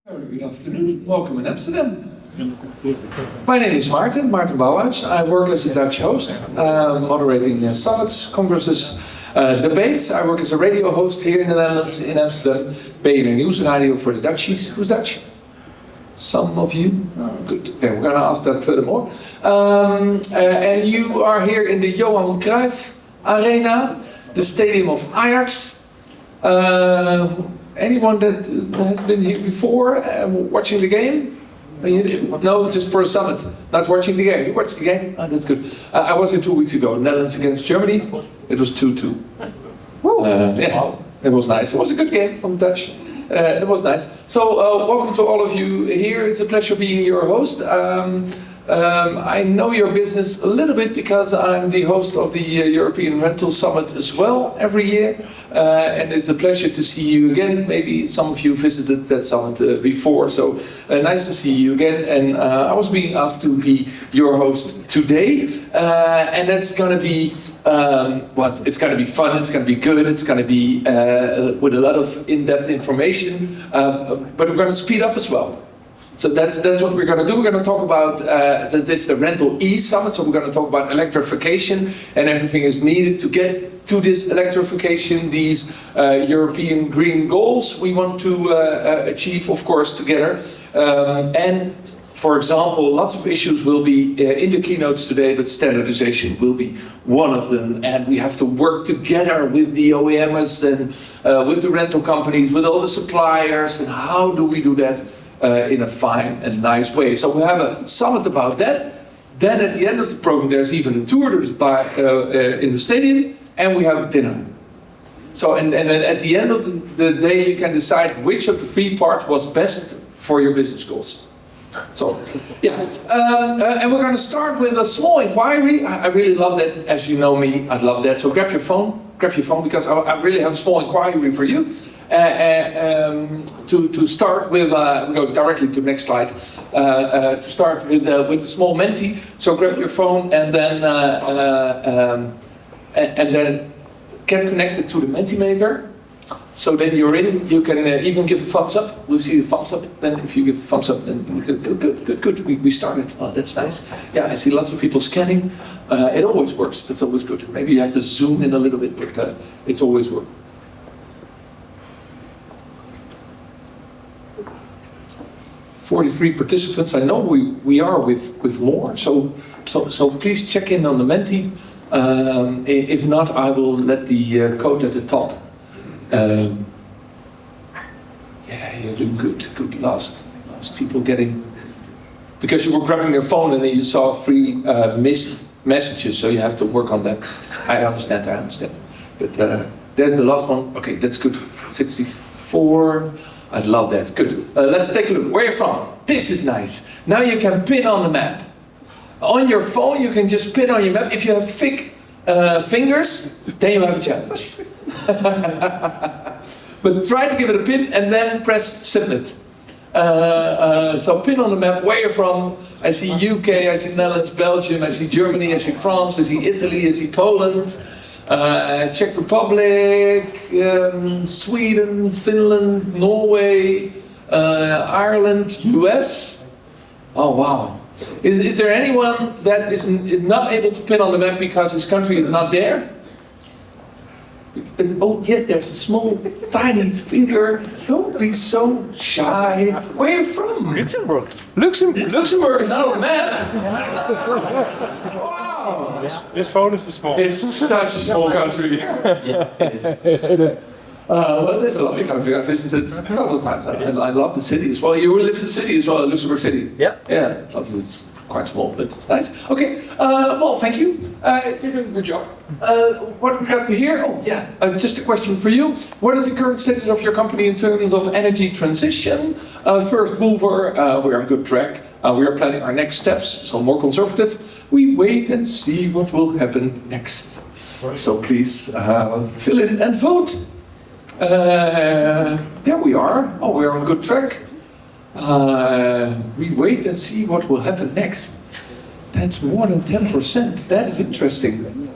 Good afternoon, welcome in Amsterdam. My name is Maarten Bouwouts. I work as a Dutch host, moderating summits, congresses, debates. I work as a radio host here in the Netherlands, in Amsterdam. BNR Nieuwsradio for the Dutchies. Who's Dutch? Some of you? Oh, good. Okay, we're going to ask that furthermore. And you are here in the Johan Cruijff Arena, the stadium of Ajax. Anyone that has been here before watching the game? No, just for a summit, not watching the game. You watched the game? Oh, that's good. I was here 2 weeks ago, Netherlands against Germany. It was 2-2. Yeah, it was nice. It was a good game from Dutch. It was nice. So, welcome to all of you here. It's a pleasure being your host. I know your business a little bit because I'm the host of the European Rental Summit as well every year. And it's a pleasure to see you again. Maybe some of you visited that summit before, so nice to see you again. And I was being asked to be your host today. And that's going to be, it's going to be fun, it's going to be good, it's going to be with a lot of in-depth information. But we're going to speed up as well. So that's what we're going to do. We're going to talk about, this is the Rental eSummit, so we're going to talk about electrification and everything is needed to get to this electrification, these European green goals we want to achieve, of course, together. And for example, lots of issues will be in the keynotes today, but standardization will be one of them. And we have to work together with the OEMs and with the rental companies, with all the suppliers, and how do we do that? In a fine and nice way. So we have a summit about that. Then at the end of the program there's even a tour in the stadium, and we have dinner. So and then at the end of the day you can decide which of the three parts was best for your business goals. So yeah, and we're going to start with a small inquiry. I really love that. As you know me, I love that. So grab your phone because I really have a small inquiry for you. To start with, we go directly to the next slide. To start with a small Menti. So grab your phone and then get connected to the Mentimeter. So then you're in. You can even give a thumbs up. We'll see the thumbs up. Then if you give a thumbs up, then good. We started. Oh, that's nice. Yeah, I see lots of people scanning. It always works. That's always good. Maybe you have to zoom in a little bit, but it's always work. 43 participants. I know we are with more, so please check in on the Menti. If not, I will let the code at the top. Yeah, you're doing good. Last people getting, because you were grabbing your phone and then you saw 3 missed messages, so you have to work on that. I understand. But there's the last one. Okay, that's good. 64. I love that. Good. Let's take a look. Where are you from? This is nice. Now you can pin on the map. On your phone, you can just pin on your map. If you have thick fingers, then you have a challenge. But try to give it a pin and then press submit. So pin on the map where you're from. I see UK, I see Netherlands, Belgium, I see Germany, I see France, I see Italy, I see Poland. Czech Republic, Sweden, Finland, Norway, Ireland, US. Oh wow. Is there anyone that is not able to pin on the map because his country is not there? Oh yeah, there's a small, tiny finger. Don't be so shy. Where are you from? Luxembourg. Luxembourg is not on the map. Wow. This phone is too small. It's such a small country. Yeah, it is. Well, it's a lovely country. I visited a couple of times. I love the city as well. You live in the city as well, Luxembourg City. Yeah. Yeah, it's lovely. It's quite small, but it's nice. Okay, well, thank you. You're doing a good job. What do we have here? Oh, yeah, just a question for you. What is the current status of your company in terms of energy transition? First mover, we're on good track. We are planning our next steps, so more conservative. We wait and see what will happen next. So please fill in and vote. There we are. Oh, we're on good track. We wait and see what will happen next. That's more than 10%. That is interesting.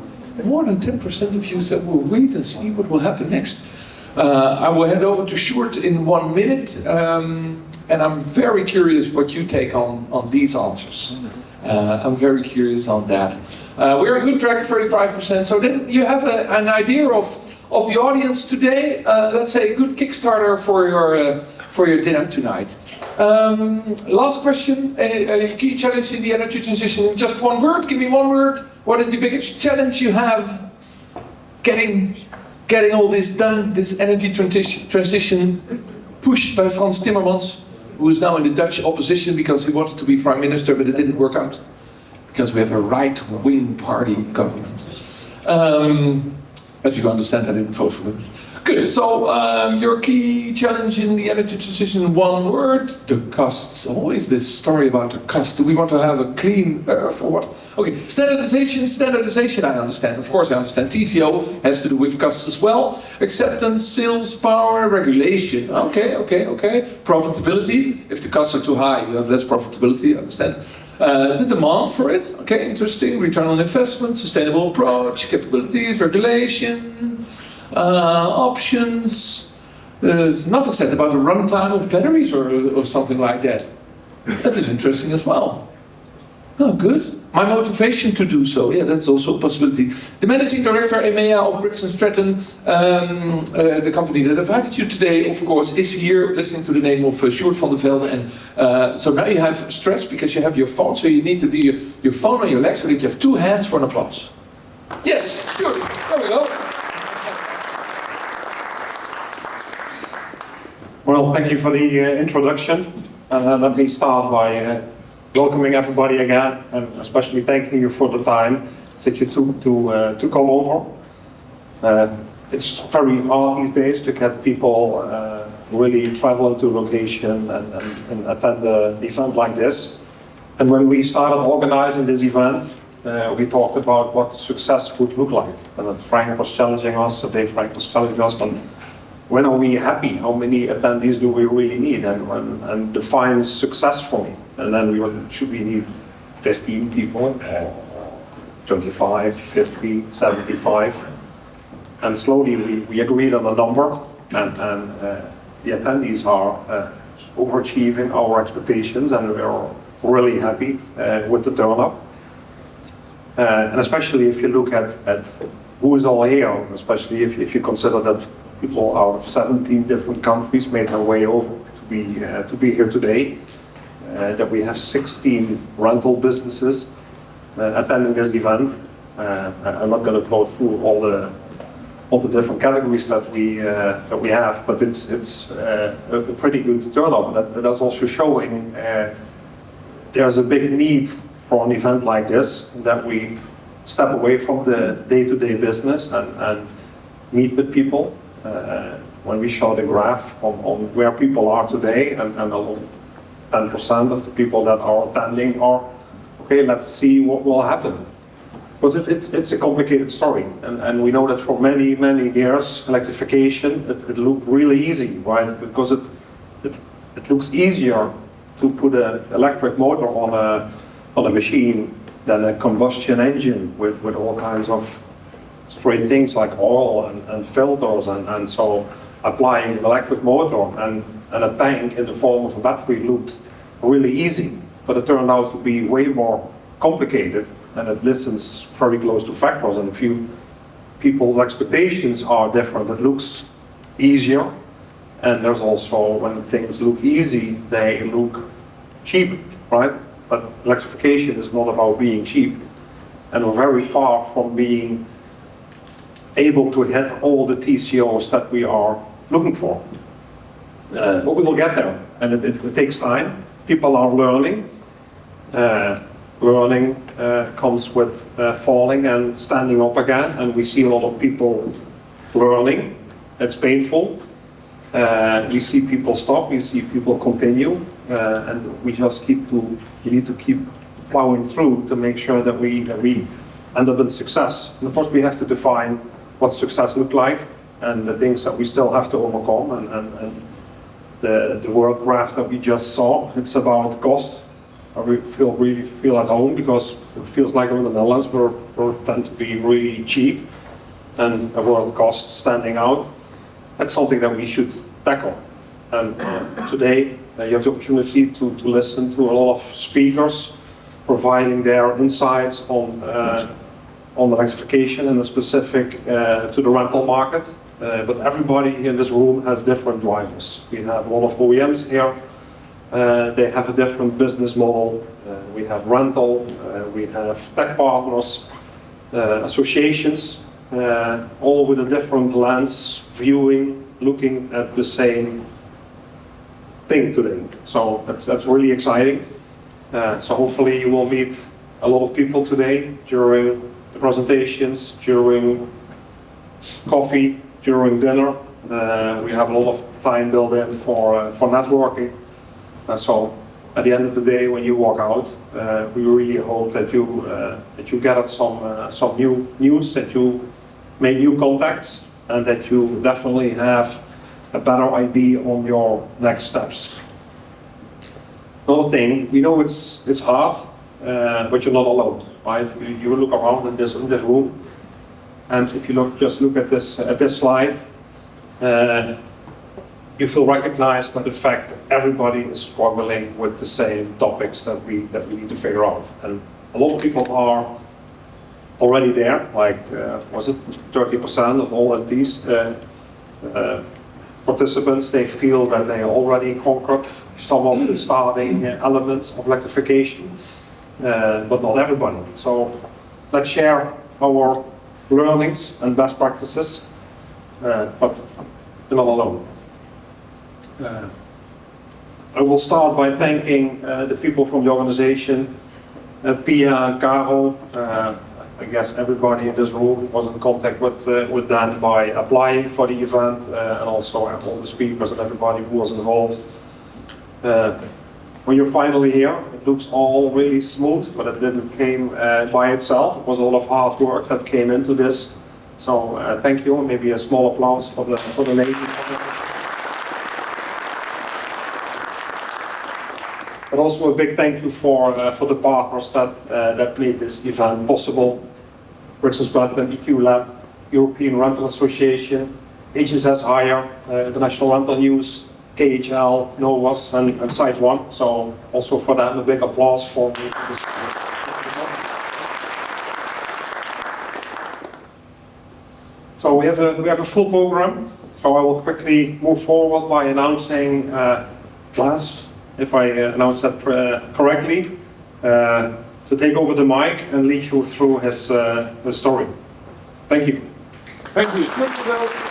More than 10% of you said we'll wait and see what will happen next. I will hand over to Sjoerd in 1 minute, and I'm very curious what you take on these answers. I'm very curious on that. We're on good track, 35%, so then you have an idea of the audience today. Let's say a good Kickstarter for your dinner tonight. Last question, a key challenge in the energy transition, just one word, give me one word. What is the biggest challenge you have getting all this done, this energy transition pushed by Frans Timmermans, who is now in the Dutch opposition because he wanted to be prime minister, but it didn't work out because we have a right-wing party government. As you understand, I didn't vote for them. Good, so your key challenge in the energy transition, one word, the costs. Always this story about the cost. Do we want to have a clean earth or what? Okay, standardization I understand. Of course I understand. TCO has to do with costs as well. Acceptance, sales power, regulation. Okay. Profitability. If the costs are too high, you have less profitability, I understand. The demand for it, okay, interesting. Return on investment, sustainable approach, capabilities, regulation. Options. There's nothing said about the runtime of batteries or something like that. That is interesting as well. Oh, good. My motivation to do so, yeah, that's also a possibility. The managing director, EMEA of Briggs & Stratton, the company that invited you today, of course, is here listening to the name of Sjoerd van der Velde. And so now you have stress because you have your phone, so you need to be your phone on your leg so that you have 2 hands for an applause. Yes, Sjoerd, there we go. Well, thank you for the introduction. Let me start by welcoming everybody again, and especially thanking you for the time that you took to come over. It's very hard these days to get people really travel to location and attend an event like this. And when we started organizing this event, we talked about what success would look like. And then Frank was challenging us, Frank was challenging us on when are we happy? How many attendees do we really need? And define success for me. And then should we need 15 people, 25, 50, 75? And slowly we agreed on a number, and the attendees are overachieving our expectations, and we're really happy with the turnout. And especially if you look at who is all here, especially if you consider that people out of 17 different countries made their way over to be here today. That we have 16 rental businesses attending this event. I'm not going to go through all the different categories that we have, but it's a pretty good turnout. That's also showing there's a big need for an event like this, that we step away from the day-to-day business and meet with people. When we show the graph on where people are today, and 10% of the people that are attending are, okay, let's see what will happen. Because it's a complicated story, and we know that for many years, electrification, it looked really easy, right? Because it looks easier to put an electric motor on a machine than a combustion engine with all kinds of straight things like oil and filters, and so applying an electric motor and a tank in the form of a battery looked really easy, but it turned out to be way more complicated, and it listens very close to factors, and a few people's expectations are different. It looks easier, and there's also, when things look easy, they look cheap, right? But electrification is not about being cheap, and we're very far from being able to hit all the TCOs that we are looking for. But we will get there, and it takes time. People are learning. Learning comes with falling and standing up again, and we see a lot of people learning. It's painful. We see people stop, we see people continue, and we just need to keep plowing through to make sure that we end up in success. And of course we have to define what success looks like, and the things that we still have to overcome, and the word graph that we just saw, it's about cost. We really feel at home, because it feels like in the Netherlands we tend to be really cheap, and the word cost standing out. that's something that we should tackle. And today you have the opportunity to listen to a lot of speakers providing their insights on electrification and specific to the rental market. But everybody in this room has different drivers. We have a lot of OEMs here. They have a different business model. We have rental, we have tech partners, associations, all with a different lens, viewing, looking at the same thing today. So that's really exciting. So hopefully you will meet a lot of people today during the presentations, during coffee, during dinner. We have a lot of time built in for networking. So at the end of the day, when you walk out, we really hope that you gathered some new news, that you made new contacts, and that you definitely have a better idea on your next steps. Another thing, we know it's hard, but you're not alone, right? You look around in this room, and if you just look at this slide, you feel recognized by the fact that everybody is struggling with the same topics that we need to figure out. And a lot of people are already there, like, was it 30% of all of these participants, they feel that they already conquered some of the starting elements of electrification, but not everybody. So let's share our learnings and best practices, but you're not alone. I will start by thanking the people from the organization, Pia and Caro. I guess everybody in this room was in contact with them by applying for the event, and also all the speakers and everybody who was involved. When you're finally here, it looks all really smooth, but it didn't came by itself. It was a lot of hard work that came into this. So thank you, and maybe a small applause for the ladies. But also a big thank you for the partners that made this event possible. For instance, Bradley, EQ Lab, European Rental Association, HSS Hire, International Rental News, KHL, Novas, and Site One. So also for them a big applause for this. So we have a full program. So I will quickly move forward by announcing Klaas, if I announce that correctly, to take over the mic and lead you through his story. Thank you. Thank you.